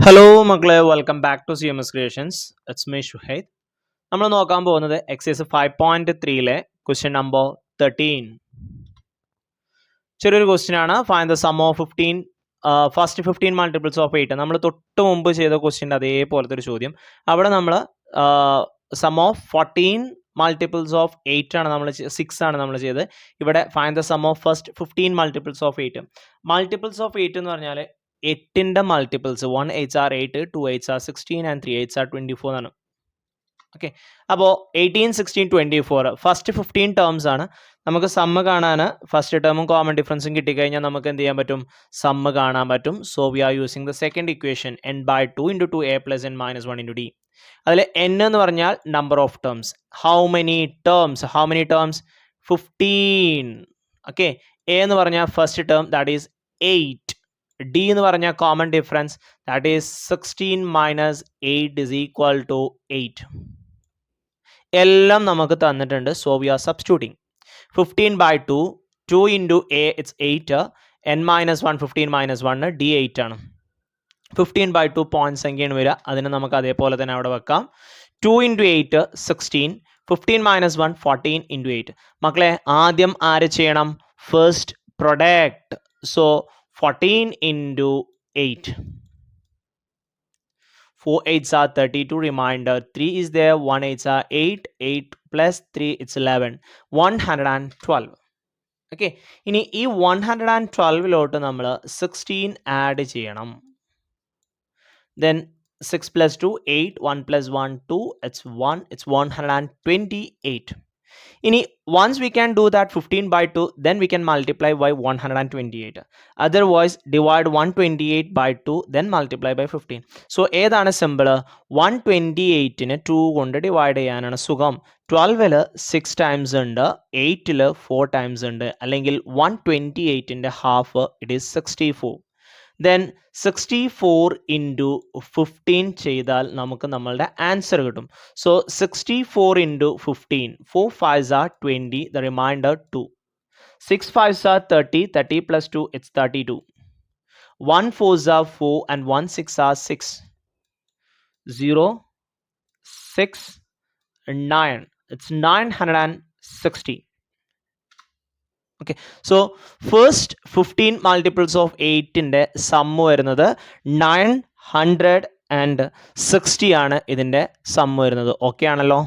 Hello മക്കളെ, welcome back to CMS creations. It's me Shuhaid. നമ്മൾ നോക്കാൻ പോകുന്നത് എക്സസൈസ് 5.3-ലെ ക്വസ്റ്റ്യൻ നമ്പർ 13. ചെറിയൊരു ക്വസ്റ്റ്യൻ ആണ്. Find the sum of 15 first 15 multiples of 8. നമ്മൾ തൊട്ട് മുമ്പ് ചെയ്ത ക്വസ്റ്റ്യൻ്റെ അതേപോലത്തെ ഒരു ചോദ്യം. അവിടെ നമ്മൾ സം ഓഫ് 14 മൾട്ടിപ്പിൾസ് ഓഫ് 8 ആണ് നമ്മൾ 6 ആണ് നമ്മൾ ചെയ്തത്. ഇവിടെ find the sum of first 15 multiples of 8. Multiples of 8 എന്ന് പറഞ്ഞാൽ 8ൻ്റെ multiples 1 8s are 8, 2 8s are 16 and 3 8s are 24 ആണ്. ഓക്കെ, അപ്പോൾ 18 16 24 ഫസ്റ്റ് 15 ടേംസ് ആണ്. നമുക്ക് സമ്മ് കാണാൻ ഫസ്റ്റ് ടേമും കോമൺ ഡിഫറൻസും കിട്ടിക്കഴിഞ്ഞാൽ നമുക്ക് എന്ത് ചെയ്യാൻ പറ്റും? സമ്മ് കാണാൻ പറ്റും. So we are using the second equation n/2 × 2a + n - 1 × d. അതിൽ n എന്ന് പറഞ്ഞാൽ number of terms. How many terms 15. Okay, a എന്ന് പറഞ്ഞാൽ first term, that is 8. d എന്ന് പറഞ്ഞാൽ common difference, that is 16 - 8 is equal to 8. എല്ലാം നമുക്ക് തന്നിട്ടുണ്ട്. So we are substituting 15/2 2 × a it's 8, n - 1 15 - 1 d 8 ആണ്. 15/2 പോയിന്റ് സംഖ്യയാണ് വരിക. അതിന് നമുക്ക് അതേപോലെ തന്നെ അവിടെ വെക്കാം. 2 × 8 16, 15 - 1 14 × 8. മക്കളെ, ആദ്യം ആര് ചെയ്യണം? First product. So 14 × 8. 4 8s are 32. Reminder, 3 is there. 1 8s are 8. 8 plus 3, it's 11. 112. Okay, ഇനി ഈ 112ലോട്ട് നമ്മൾ 16 ആഡ് ചെയ്യണം. Then 6 plus 2 8, 1 plus 1 2, it's 1. It's 128. ഇനി once we can do that 15/2, then we can multiply by 128. Otherwise divide 128/2, then multiply by 15. So ഏതാണ് simple? 128നെ 2 കൊണ്ട് divide ചെയ്യാനാണ് സുഖം. 12ൽ 6 times ഉണ്ട്, 8ൽ 4 ടൈംസ് ഉണ്ട്. അല്ലെങ്കിൽ 128ൻ്റെ ഹാഫ്, ഇറ്റ് ഈസ് 64. Then 64 × 15 ചെയ്താൽ നമുക്ക് നമ്മളുടെ ആൻസർ കിട്ടും. So 64 × 15, 4 5s are 20, the remainder 2. 6 5s are 30, 30 plus 2, it's 32. 1 4s are 4 and 1 6 are 6. 0 6 9, it's 960. Okay, so first 15 multiples of 8ൻ്റെ സമ്മ് വരുന്നത് 960 ആണ്. ഇതിൻ്റെ സമ്മ് വരുന്നത്. ഓക്കെ ആണല്ലോ?